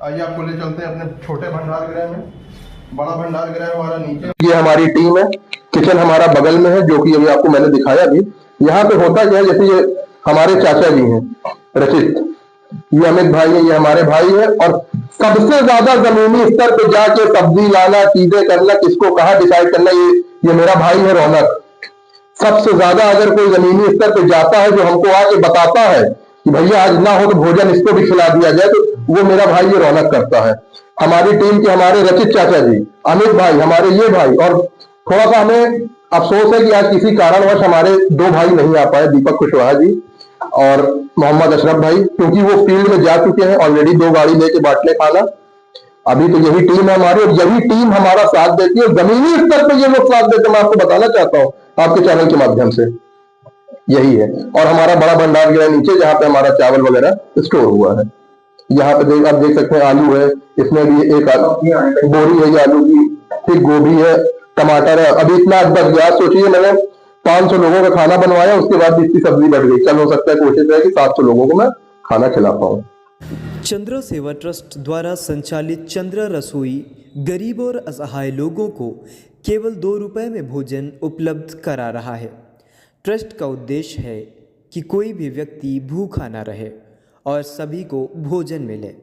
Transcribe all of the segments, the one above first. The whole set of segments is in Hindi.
आइए आपको ले चलते हैं अपने छोटे भंडार गृह में। बड़ा भंडार गृह हमारा नीचे, ये हमारी टीम है। किचन हमारा बगल में है, जो कि अभी आपको मैंने दिखाया भी। यहाँ पे होता क्या है, जैसे ये हमारे चाचा जी हैं रचित, ये अमित भाई है, ये हमारे भाई है। और सबसे ज्यादा जमीनी स्तर पे जाके सब्जी लाना, चीजें करना, किसको कहाँ डिसाइड करना, ये मेरा भाई है रौनक। सबसे ज्यादा अगर कोई जमीनी स्तर पे जाता है, जो हमको आके बताता है कि भैया आज ना हो तो भोजन इसको भी खिला दिया जाए, तो वो मेरा भाई ये रौनक करता है। हमारी टीम के हमारे रचित चाचा जी, अमित भाई, हमारे ये भाई। और थोड़ा सा हमें अफसोस है कि आज किसी कारणवश हमारे दो भाई नहीं आ पाए, दीपक कुशवाहा जी और मोहम्मद अशरफ भाई, क्योंकि वो फील्ड में जा चुके हैं ऑलरेडी, 2 गाड़ी लेके बांटने खाना। अभी तो यही टीम है हमारी, और यही टीम हमारा साथ देती है। जमीनी स्तर पर ये लोग साथ देते, मैं आपको बताना चाहता हूँ आपके चैनल के माध्यम से, यही है। और हमारा बड़ा भंडार गृह नीचे, जहाँ पे हमारा चावल वगैरह स्टोर हुआ है। यहाँ पे आप देख सकते हैं आलू है, इसमें भी एक बोरी है ये आलू की, फिर गोभी है, टमाटर है। अभी इतना बच गया, सोचिए मैंने 500 लोगों का खाना बनवाया, उसके बाद इसकी सब्जी बढ़ गई। चल हो सकता है, कोशिश है कि 700 लोगों को मैं खाना खिला पाऊँ। चंद्रा सेवा ट्रस्ट द्वारा संचालित चंद्रा रसोई गरीब और असहाय लोगों को केवल 2 रुपये में भोजन उपलब्ध करा रहा है। ट्रस्ट का उद्देश्य है कि कोई भी व्यक्ति भूखा न रहे और सभी को भोजन मिले।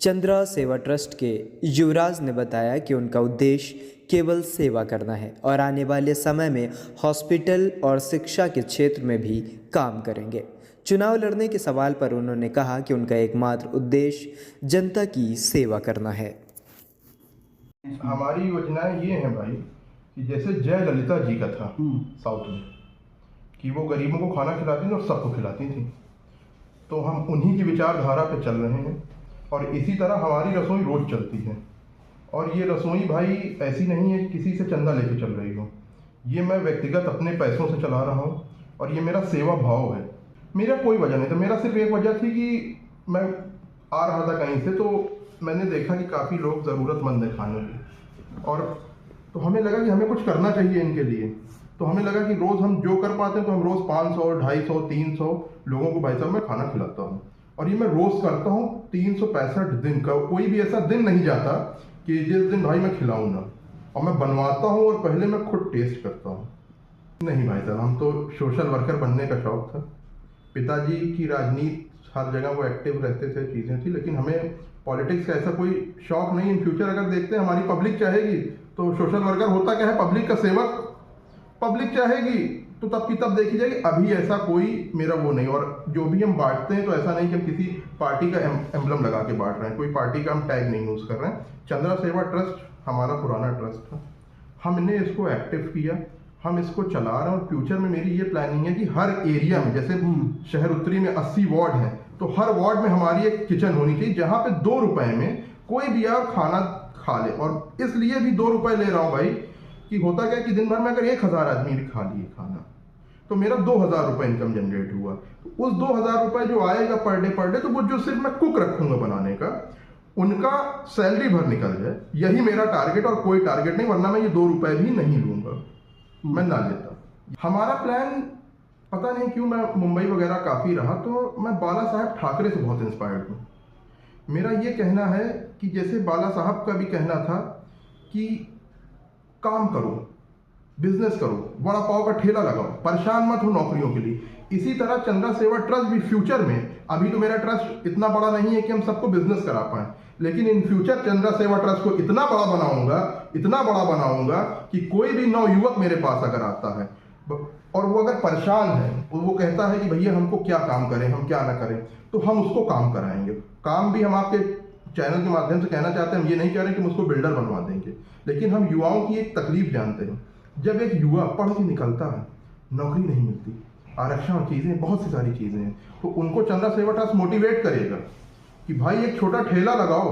चंद्रा सेवा ट्रस्ट के युवराज ने बताया कि उनका उद्देश्य केवल सेवा करना है और आने वाले समय में हॉस्पिटल और शिक्षा के क्षेत्र में भी काम करेंगे। चुनाव लड़ने के सवाल पर उन्होंने कहा कि उनका एकमात्र उद्देश्य जनता की सेवा करना है। हमारी योजनाएं ये हैं भाई कि जैसे जयललिता जी का था साउथ में, कि वो गरीबों को खाना खिलाती थी और सबको खिलाती थी, तो हम उन्हीं की विचारधारा पे चल रहे हैं। और इसी तरह हमारी रसोई रोज चलती है। और ये रसोई भाई ऐसी नहीं है किसी से चंदा लेके चल रही हो, ये मैं व्यक्तिगत अपने पैसों से चला रहा हूँ। और ये मेरा सेवा भाव है। मेरा कोई वजह नहीं था, मेरा सिर्फ एक वजह थी कि मैं आ रहा था कहीं से, तो मैंने देखा कि काफ़ी लोग ज़रूरतमंद हैं खाने के, और तो हमें लगा कि हमें कुछ करना चाहिए इनके लिए। तो हमें लगा कि रोज़ हम जो कर पाते हैं, तो हम रोज़ 500, 250, 300 लोगों को भाई साहब मैं खाना खिलाता हूँ। और ये मैं रोज़ करता हूँ, 365 दिन का कोई भी ऐसा दिन नहीं जाता कि जिस दिन भाई मैं खिलाऊँ ना। और मैं बनवाता हूँ और पहले मैं खुद टेस्ट करता हूँ। नहीं भाई साहब, हम तो सोशल वर्कर बनने का शौक़ था। पिताजी की राजनीति हर जगह वो एक्टिव रहते थे, चीज़ें थी, लेकिन हमें पॉलिटिक्स का ऐसा कोई शौक़ नहीं। इन फ्यूचर अगर देखते हैं हमारी पब्लिक चाहेगी तो सोशल वर्कर होता क्या है, पब्लिक का सेवक। पब्लिक चाहेगी तो तब की तब देखी जाएगी। अभी ऐसा कोई मेरा वो नहीं। और जो भी हम बांटते हैं तो ऐसा नहीं कि हम किसी पार्टी का एम्बलम लगा के बांट रहे हैं, कोई पार्टी का हम टैग नहीं यूज़ कर रहे हैं। चंद्रा सेवा ट्रस्ट हमारा पुराना ट्रस्ट था, हमने इसको एक्टिव किया, हम इसको चला रहे हैं। और फ्यूचर में मेरी ये प्लानिंग है कि हर एरिया में, जैसे शहर उत्तरी में 80 वार्ड हैं, तो हर वार्ड में हमारी एक किचन होनी चाहिए, जहाँ पे 2 रुपए में कोई भी आप खाना खा ले। और इसलिए भी 2 रुपए ले रहा हूँ भाई, कि होता क्या है कि दिन भर में अगर 1000 आदमी भी खा लिए खाना, तो मेरा 2000 रुपये इनकम जनरेट हुआ। तो उस 2000 रुपये जो आएगा पर डे, तो वो जो सिर्फ मैं कुक रखूंगा बनाने का, उनका सैलरी भर निकल जाए, यही मेरा टारगेट। और कोई टारगेट नहीं, वरना मैं ये 2 रुपए भी नहीं लूंगा, मैं ना लेता। हमारा प्लान पता नहीं क्यों, मैं मुंबई वगैरह काफ़ी रहा, तो मैं बाला साहब ठाकरे से बहुत इंस्पायर्ड हूँ। मेरा ये कहना है कि जैसे बाला साहब का भी कहना था कि काम करो, बिजनेस करो, वड़ा पाव का ठेला लगाओ, परेशान मत हो नौकरियों के लिए। इसी तरह चंद्रा सेवा ट्रस्ट भी फ्यूचर में, अभी तो मेरा ट्रस्ट इतना बड़ा नहीं है कि हम सबको बिजनेस करा पाएं, लेकिन इन फ्यूचर चंद्रा सेवा ट्रस्ट को इतना बड़ा बनाऊंगा कि कोई भी नवयुवक मेरे पास अगर आता है और वो अगर परेशान है, वो कहता है कि भैया हमको क्या काम करें, हम क्या ना करें, तो हम उसको काम कराएंगे। काम भी हम आपके चैनल के माध्यम से कहना चाहते हैं, हम ये नहीं कह रहे कि हम उसको बिल्डर बनवा देंगे, लेकिन हम युवाओं की एक तकलीफ जानते हैं। जब एक युवा पढ़ के निकलता है, नौकरी नहीं मिलती, आरक्षण और चीज़ें, बहुत सी सारी चीज़ें हैं, तो उनको चंद्रा सेवा ट्रस्ट मोटिवेट करेगा कि भाई एक छोटा ठेला लगाओ,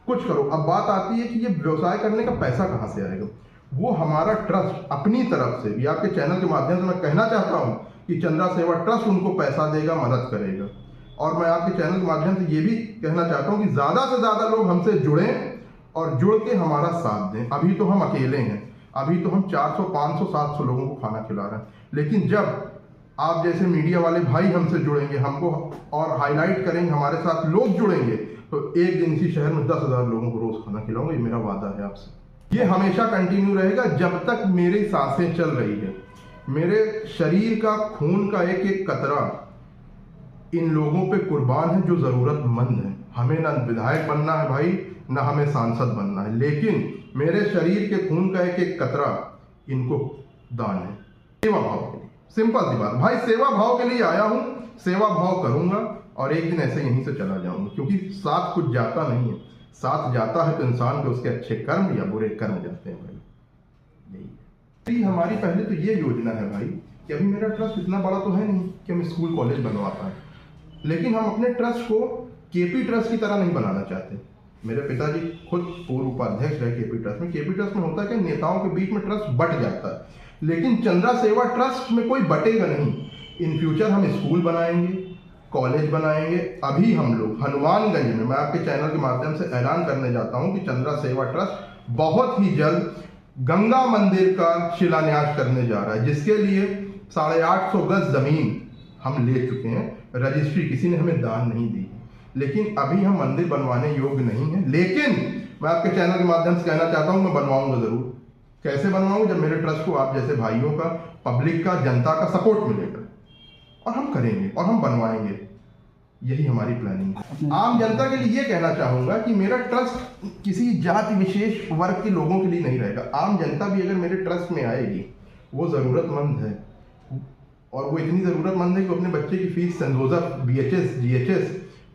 कुछ करो। अब बात आती है कि ये व्यवसाय करने का पैसा कहाँ से आएगा। वो हमारा ट्रस्ट अपनी तरफ से भी, आपके चैनल के माध्यम से मैं कहना चाहता हूँ कि चंद्रा सेवा ट्रस्ट उनको पैसा देगा, मदद करेगा। और मैं आपके चैनल के माध्यम से ये भी कहना चाहता हूँ कि ज़्यादा से ज़्यादा लोग हमसे जुड़ें और जुड़ के हमारा साथ दें। अभी तो हम अकेले हैं, अभी तो हम 400, 500, 700 लोगों को खाना खिला रहे हैं, लेकिन जब आप जैसे मीडिया वाले भाई हमसे जुड़ेंगे, हमको और हाईलाइट करेंगे, हमारे साथ लोग जुड़ेंगे, तो एक दिन इसी शहर में 10,000 लोगों को रोज खाना खिलाऊंगा, ये मेरा वादा है आपसे। ये हमेशा कंटिन्यू रहेगा जब तक मेरी सांसें चल रही है। मेरे शरीर का खून का एक एक कतरा इन लोगों पे कुर्बान है जो जरूरतमंद है। हमें ना विधायक बनना है भाई, ना हमें सांसद बनना है, लेकिन मेरे शरीर के खून का एक एक कतरा इनको दान है, सेवा भाव के लिए। सिंपल सी बात भाई, सेवा भाव के लिए आया हूं, सेवा भाव करूंगा और एक दिन ऐसे यहीं से चला जाऊंगा, क्योंकि साथ कुछ जाता नहीं है। साथ जाता है तो इंसान के उसके अच्छे कर्म या बुरे कर्म जाते हैं भाई। यही हमारी पहले तो ये योजना है भाई कि अभी मेरा ट्रस्ट इतना बड़ा तो है नहीं कि हम स्कूल कॉलेज बनवा पाए, लेकिन हम अपने ट्रस्ट को केपी ट्रस्ट की तरह नहीं बनाना चाहते। मेरे पिताजी खुद पूर्व उपाध्यक्ष रहे केपी ट्रस्ट में। केपी ट्रस्ट में होता है कि नेताओं के बीच में ट्रस्ट बट जाता है, लेकिन चंद्रा सेवा ट्रस्ट में कोई बटेगा नहीं। इन फ्यूचर हम स्कूल बनाएंगे, कॉलेज बनाएंगे। अभी हम लोग हनुमानगंज में, मैं आपके चैनल के माध्यम से ऐलान करने जाता हूं कि चंद्रा सेवा ट्रस्ट बहुत ही जल्द गंगा मंदिर का शिलान्यास करने जा रहा है, जिसके लिए 850 गज जमीन हम ले चुके हैं। रजिस्ट्री किसी ने हमें दान नहीं दी, लेकिन अभी हम मंदिर बनवाने योग्य नहीं है। लेकिन मैं आपके चैनल के माध्यम से कहना चाहता हूं, मैं बनवाऊंगा जरूर। कैसे बनवाऊंगा? जब मेरे ट्रस्ट को आप जैसे भाइयों का, पब्लिक का, जनता का सपोर्ट मिलेगा, और हम करेंगे और हम बनवाएंगे। यही हमारी प्लानिंग है। आम जनता के लिए ये कहना चाहूंगा कि मेरा ट्रस्ट किसी जाति विशेष वर्ग के लोगों के लिए नहीं रहेगा। आम जनता भी अगर मेरे ट्रस्ट में आएगी, वो जरूरतमंद है, और वो इतनी जरूरतमंद है कि अपने बच्चे की फीस संदोजा, BHS, GHS,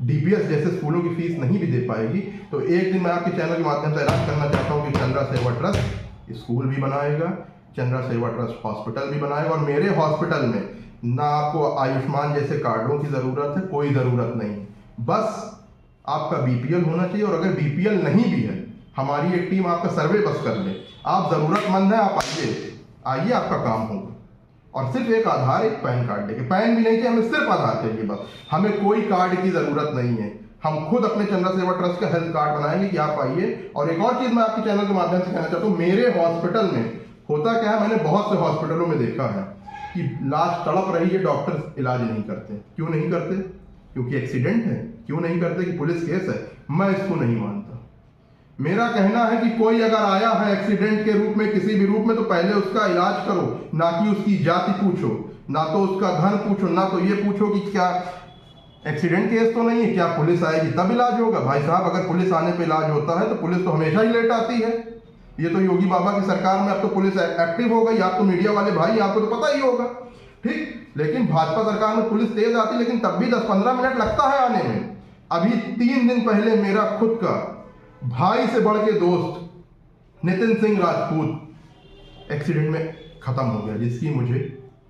DPS जैसे स्कूलों की फीस नहीं भी दे पाएगी। तो एक दिन मैं आपके चैनल के माध्यम से ऐलान करना चाहता हूँ कि चंद्रा सेवा ट्रस्ट स्कूल भी बनाएगा, चंद्रा सेवा ट्रस्ट हॉस्पिटल भी बनाएगा, और मेरे हॉस्पिटल में ना आपको आयुष्मान जैसे कार्डों की जरूरत है, कोई जरूरत नहीं। बस आपका BPL होना चाहिए, और अगर BPL नहीं भी है, हमारी एक टीम आपका सर्वे बस कर ले। आप जरूरतमंद है, आप आइए, आपका काम होगा। और सिर्फ एक आधार, एक पैन कार्ड लेके, पैन भी नहीं चाहिए हमें, सिर्फ आधार चाहिए बस। हमें कोई कार्ड की जरूरत नहीं है। हम खुद अपने चंद्रा सेवा ट्रस्ट का हेल्थ कार्ड बनाएंगे कि आप आइए। और एक और चीज मैं आपके चैनल के माध्यम से कहना चाहता हूँ, मेरे हॉस्पिटल में होता क्या है, मैंने बहुत से हॉस्पिटलों में देखा है कि लाश तड़प रही है, डॉक्टर इलाज नहीं करते। क्यों नहीं करते? क्योंकि एक्सीडेंट है। क्यों नहीं करते? कि पुलिस केस है। मैं इसको नहीं मानता। मेरा कहना है कि कोई अगर आया है एक्सीडेंट के रूप में, किसी भी रूप में, तो पहले उसका इलाज करो, ना कि उसकी जाति पूछो, ना तो उसका धन पूछो, ना तो ये पूछो कि क्या एक्सीडेंट केस तो नहीं है, क्या पुलिस आएगी तब इलाज होगा। भाई साहब, अगर पुलिस आने पे इलाज होता है तो पुलिस तो हमेशा ही लेट आती है। ये तो योगी बाबा की सरकार में अब तो पुलिस एक्टिव हो गई। आप तो मीडिया वाले भाई, आपको तो पता ही होगा, ठीक। लेकिन भाजपा सरकार में पुलिस तेज आती, लेकिन तब भी 10-15 मिनट लगता है आने में। अभी 3 दिन पहले मेरा खुद का भाई से बढ़ के दोस्त नितिन सिंह राजपूत एक्सीडेंट में खत्म हो गया, जिसकी मुझे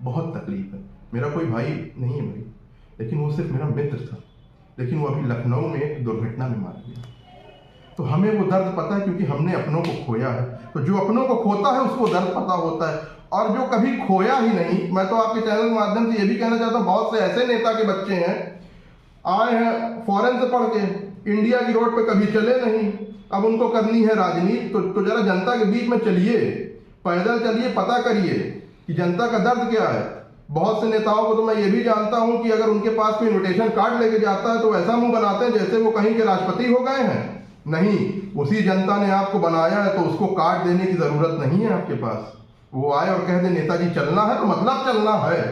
बहुत तकलीफ है। मेरा कोई भाई नहीं है भाई, लेकिन वो सिर्फ मेरा मित्र था, लेकिन वो अभी लखनऊ में एक दुर्घटना में मार गया। तो हमें वो दर्द पता है, क्योंकि हमने अपनों को खोया है। तो जो अपनों को खोता है उसको दर्द पता होता है, और जो कभी खोया ही नहीं। मैं तो आपके चैनल के माध्यम से ये भी कहना चाहता हूँ, बहुत से ऐसे नेता के बच्चे हैं, आए हैं फॉरेन से पढ़ के, इंडिया की रोड पे कभी चले नहीं, अब उनको करनी है राजनीति। तो जरा जनता के बीच में चलिए, पैदल चलिए, पता करिए कि जनता का दर्द क्या है। बहुत से नेताओं को तो मैं ये भी जानता हूं कि अगर उनके पास कोई इन्विटेशन कार्ड लेके जाता है तो ऐसा मुंह बनाते हैं जैसे वो कहीं के राष्ट्रपति हो गए हैं। नहीं, उसी जनता ने आपको बनाया है, तो उसको कार्ड देने की जरूरत नहीं है आपके पास। वो आए और कह दे नेताजी चलना है, तो मतलब चलना है।